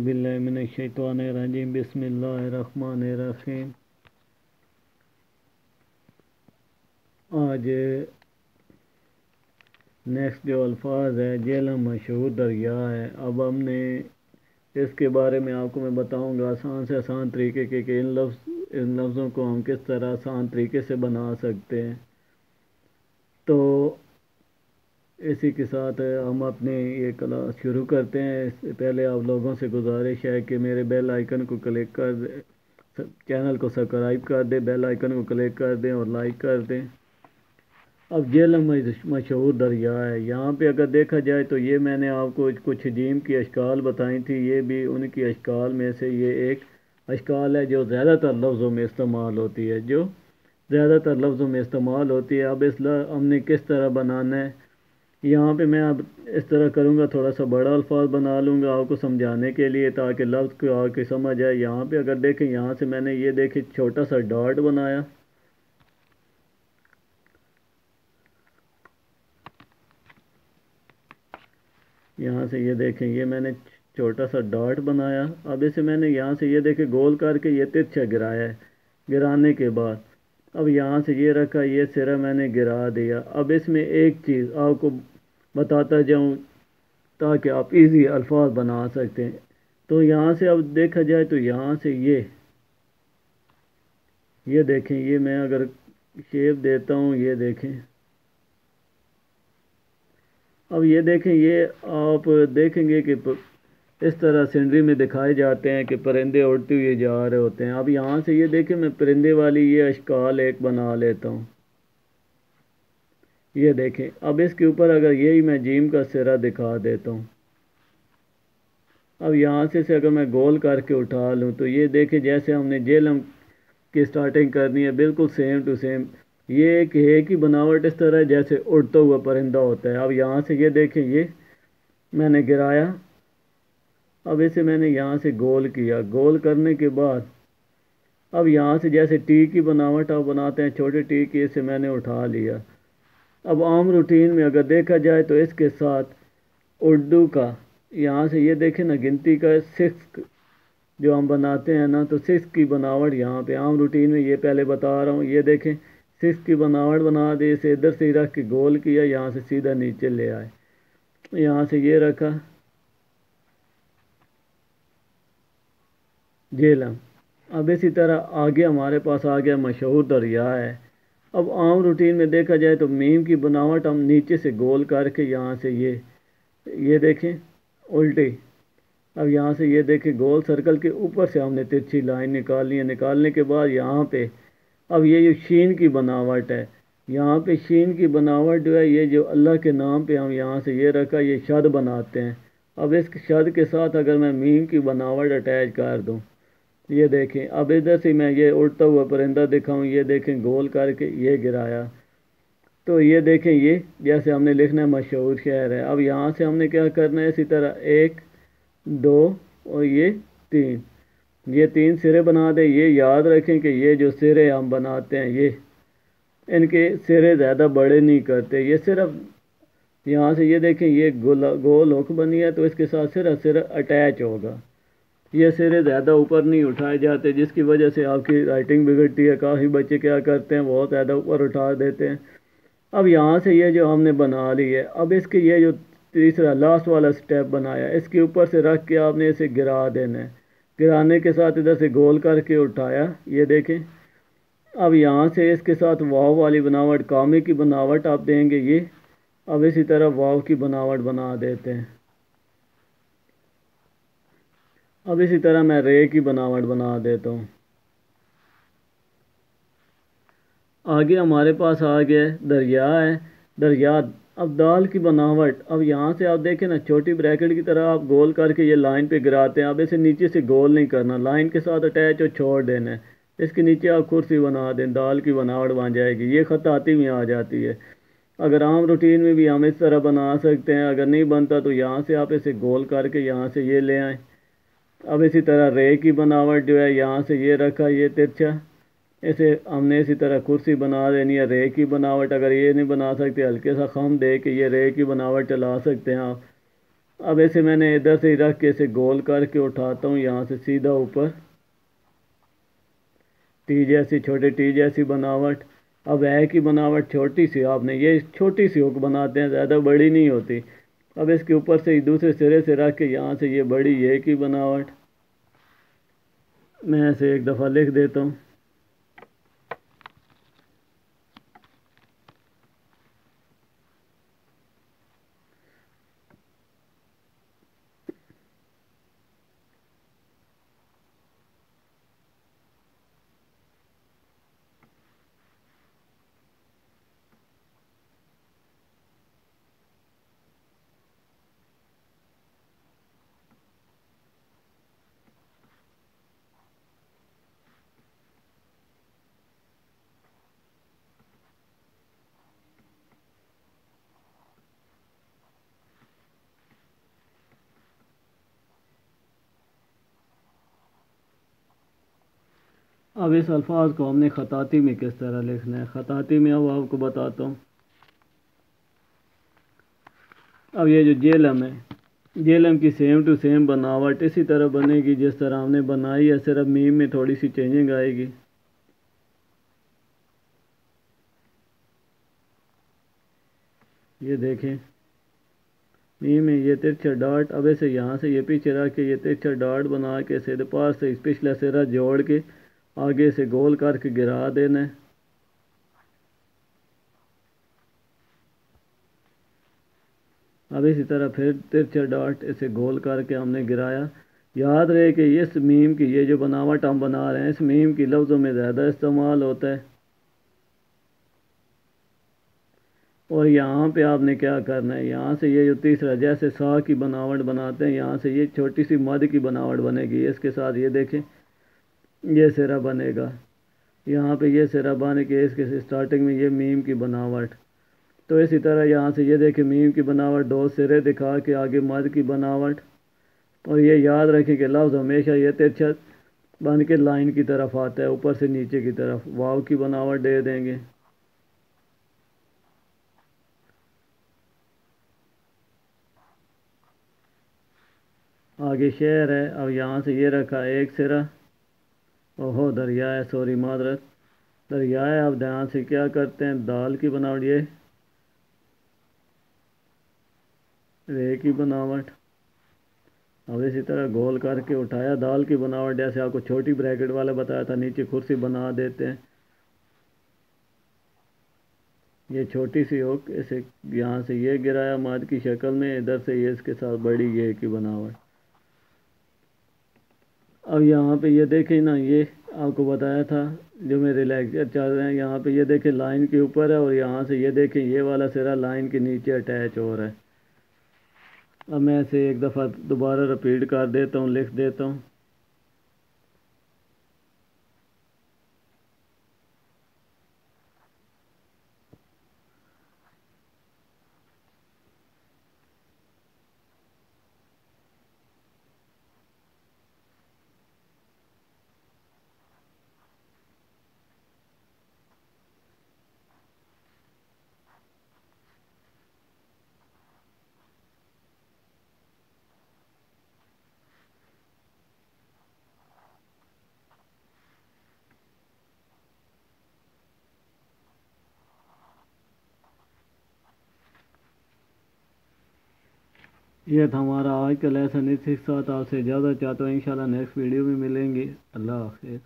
बिल्लाहि मिनश्शैतानिर्रजीम बिस्मिल्लाहिर्रहमानिर्रहीम। आज नेक्स्ट जो अल्फाज है झेलम मशहूर दरिया है। अब हमने इसके बारे में आपको मैं बताऊंगा आसान से आसान तरीके के कि इन लफ्ज़ों को हम किस तरह आसान तरीके से बना सकते हैं। तो इसी के साथ हम अपने ये क्लास शुरू करते हैं। इससे पहले आप लोगों से गुजारिश है कि मेरे बेल आइकन को क्लिक कर दें, चैनल को सब्सक्राइब कर दें, बेल आइकन को क्लिक कर दें और लाइक कर दें। अब झेलम मशहूर दरिया है। यहाँ पे अगर देखा जाए तो ये मैंने आपको कुछ हजीम की अशकाल बताई थी। ये भी उनकी अशकाल में से ये एक अशकाल है जो ज़्यादातर लफ्ज़ों में इस्तेमाल होती है अब हमने किस तरह बनाना है, यहाँ पे मैं अब इस तरह करूँगा, थोड़ा सा बड़ा अल्फाज बना लूँगा आपको समझाने के लिए ताकि लफ्ज़ को आके समझ आए। यहाँ पे अगर देखें, यहाँ से मैंने ये देखें छोटा सा डॉट बनाया, यहाँ से ये देखें ये मैंने छोटा सा डॉट बनाया। अब इसे मैंने यहाँ से ये देखें गोल करके ये तिरछा गिराया है। गिराने के बाद अब यहाँ से ये रखा, ये सिरा मैंने गिरा दिया। अब इसमें एक चीज़ आपको बताता जाऊँ ताकि आप इजी अल्फाज बना सकते हैं। तो यहाँ से अब देखा जाए तो यहाँ से ये देखें, ये मैं अगर शेप देता हूँ, ये देखें, अब ये देखें, ये आप देखेंगे कि इस तरह सीनरी में दिखाए जाते हैं कि परिंदे उड़ते हुए जा रहे होते हैं। अब यहाँ से ये देखें, मैं परिंदे वाली ये अशकाल एक बना लेता हूँ। ये देखें, अब इसके ऊपर अगर यही मैं जीम का सिरा दिखा देता हूँ, अब यहाँ से अगर मैं गोल करके उठा लूँ तो ये देखें जैसे हमने झेलम की स्टार्टिंग करनी है बिल्कुल सेम टू सेम। ये एक है की बनावट इस तरह जैसे उड़ता हुआ परिंदा होता है। अब यहाँ से ये देखें, ये मैंने गिराया, अब इसे मैंने यहाँ से गोल किया। गोल करने के बाद अब यहाँ से जैसे टी की बनावट आप बनाते हैं छोटे टी की, इसे मैंने उठा लिया। अब आम रूटीन में अगर देखा जाए तो इसके साथ उर्दू का यहाँ से ये देखें ना, गिनती का 6 जो हम बनाते हैं ना, तो 6 की बनावट यहाँ पे आम रूटीन में ये पहले बता रहा हूँ। ये देखें 6 की बनावट बना दी, इसे इधर से रख के गोल किया, यहाँ से सीधा नीचे ले आए, यहाँ से ये रखा झेलम। अब इसी तरह आगे हमारे पास आ गया मशहूर दरिया है। अब आम रूटीन में देखा जाए तो मीम की बनावट हम नीचे से गोल करके यहाँ से ये देखें उल्टी, अब यहाँ से ये देखें गोल सर्कल के ऊपर से हमने तिरछी लाइन निकालनी है। निकालने के बाद यहाँ पे अब ये जो शीन की बनावट है, यहाँ पे शीन की बनावट जो है, ये जो अल्लाह के नाम पे हम यहाँ से ये रखा, ये शद बनाते हैं। अब इस शद के साथ अगर मैं मीम की बनावट अटैच कर दूँ, ये देखें, अब इधर से मैं ये उड़ता हुआ परिंदा दिखाऊं, ये देखें गोल करके ये गिराया, तो ये देखें ये जैसे हमने लिखना है मशहूर शहर है। अब यहाँ से हमने क्या करना है, इसी तरह 1 2 और ये 3 सिरे बना दे। ये याद रखें कि ये जो सिरे हम बनाते हैं ये इनके सिरे ज़्यादा बड़े नहीं करते, ये सिर्फ यहाँ से ये देखें ये गोल हुक बनी है तो इसके साथ सिरा अटैच होगा। ये सिरे ज़्यादा ऊपर नहीं उठाए जाते, जिसकी वजह से आपकी राइटिंग बिगड़ती है। काफ़ी बच्चे क्या करते हैं, बहुत ज़्यादा ऊपर उठा देते हैं। अब यहाँ से ये जो हमने बना ली है, अब इसके ये जो तीसरा लास्ट वाला स्टेप बनाया, इसके ऊपर से रख के आपने इसे गिरा देना है। गिराने के साथ इधर से गोल करके उठाया, ये देखें। अब यहाँ से इसके साथ वाव वाली बनावट, कामे की बनावट आप देंगे ये। अब इसी तरह वाव की बनावट बना देते हैं। अब इसी तरह मैं रे की बनावट बना देता हूँ। आगे हमारे पास आ गया दरिया है, दरिया। अब दाल की बनावट, अब यहाँ से आप देखें ना, छोटी ब्रैकेट की तरह आप गोल करके ये लाइन पे गिराते हैं। अब इसे नीचे से गोल नहीं करना, लाइन के साथ अटैच और छोड़ देना है। इसके नीचे आप कुर्सी बना दें, दाल की बनावट बन जाएगी। ये ख़त आती में आ जाती है। अगर आम रूटीन में भी हम इस तरह बना सकते हैं, अगर नहीं बनता तो यहाँ से आप इसे गोल करके यहाँ से ये ले आएँ। अब इसी तरह रे की बनावट जो है, यहाँ से ये रखा, ये तिरछा, इसे हमने इसी तरह कुर्सी बना देनी है। रे की बनावट अगर ये नहीं बना सकते, हल्के सा खम दे के ये रे की बनावट चला सकते हैं आप। اب ایسے میں نے ادھر سے رکھ کے اسے گول کر کے اٹھاتا ہوں یہاں سے سیدھا اوپر، ٹی جیسی، چھوٹے ٹی جیسی بناوٹ۔ اب ہے کی بناوٹ چھوٹی سی، آپ نے یہ چھوٹی سی ہوک بناتے ہیں، زیادہ بڑی نہیں ہوتی۔ اب اس کے اوپر سے دوسرے سرے سے رکھ کے یہاں سے یہ بڑی یہ کی بناوٹ، میں اسے ایک دفعہ لکھ دیتا ہوں۔ اب اس الفاظ کو ہم نے خطاطی میں کس طرح لکھنا ہے، خطاطی میں اب آپ کو بتاتا ہوں۔ اب یہ جو جیلم ہے، جیلم کی سیم ٹو سیم بناوٹ اسی طرح بنے گی جس طرح ہم نے بنائی ہے، صرف میم میں تھوڑی سی چینجنگ آئے گی۔ یہ دیکھیں، میم میں یہ ترچھا ڈاٹ، اب اسے یہاں سے یہ پیچھے رکھ کے یہ ترچھا ڈاٹ بنا کے سیدھے پاس سے پچھلا سرا جوڑ کے آگے سے گول کر کے گرا دینا ہے۔ اب اسی طرح پھر ترچھا ڈاٹ اسے گول کر کے ہم نے گرایا۔ یاد رہے کہ اس میم کی یہ جو بناوٹ ہم بنا رہے ہیں، اس میم کی لفظوں میں زیادہ استعمال ہوتا ہے۔ اور یہاں پہ آپ نے کیا کرنا ہے، یہاں سے یہ جو تیسرا جیسے سا کی بناوٹ بناتے ہیں، یہاں سے یہ چھوٹی سی مد کی بناوٹ بنے گی، اس کے ساتھ یہ دیکھیں یہ سرا بنے گا، یہاں پہ یہ سرا بنے کے اس کے سٹارٹنگ میں یہ میم کی بناوٹ۔ تو اسی طرح یہاں سے یہ دیکھیں میم کی بناوٹ، دو سرے دکھا کے آگے مد کی بناوٹ۔ اور یہ یاد رکھیں کہ لفظ ہمیشہ یہ ترچھا بن کے لائن کی طرف آتا ہے، اوپر سے نیچے کی طرف واو کی بناوٹ دے دیں گے۔ آگے شعر ہے، اب یہاں سے یہ رکھا ایک سرا، اوہو دریا ہے، سوری معذرت، دریا ہے۔ اب دھیان سے کیا کرتے ہیں، دال کی بناوٹ، یہ رے کی بناوٹ۔ اب اسی طرح گول کر کے اٹھایا، دال کی بناوٹ جیسے آپ کو چھوٹی بریکٹ والا بتایا تھا، نیچے کرسی بنا دیتے ہیں، یہ چھوٹی سی ہوک اسے یہاں سے یہ گرایا ماد کی شکل میں، ادھر سے یہ اس کے ساتھ بڑی یہ کی بناوٹ۔ اب یہاں پہ یہ دیکھیں نا، یہ آپ کو بتایا تھا جو میرے لیکچر چل رہے ہیں، یہاں پہ یہ دیکھیں لائن کے اوپر ہے، اور یہاں سے یہ دیکھیں یہ والا سرا لائن کے نیچے اٹیچ ہو رہا ہے۔ اب میں اسے ایک دفعہ دوبارہ رپیٹ کر دیتا ہوں، لکھ دیتا ہوں۔ یہ تھا ہمارا آج کا لیسن، اس کے ساتھ آپ سے اجازت چاہتا ہوں، انشاءاللہ نیکسٹ ویڈیو میں ملیں گے۔ اللہ حافظ۔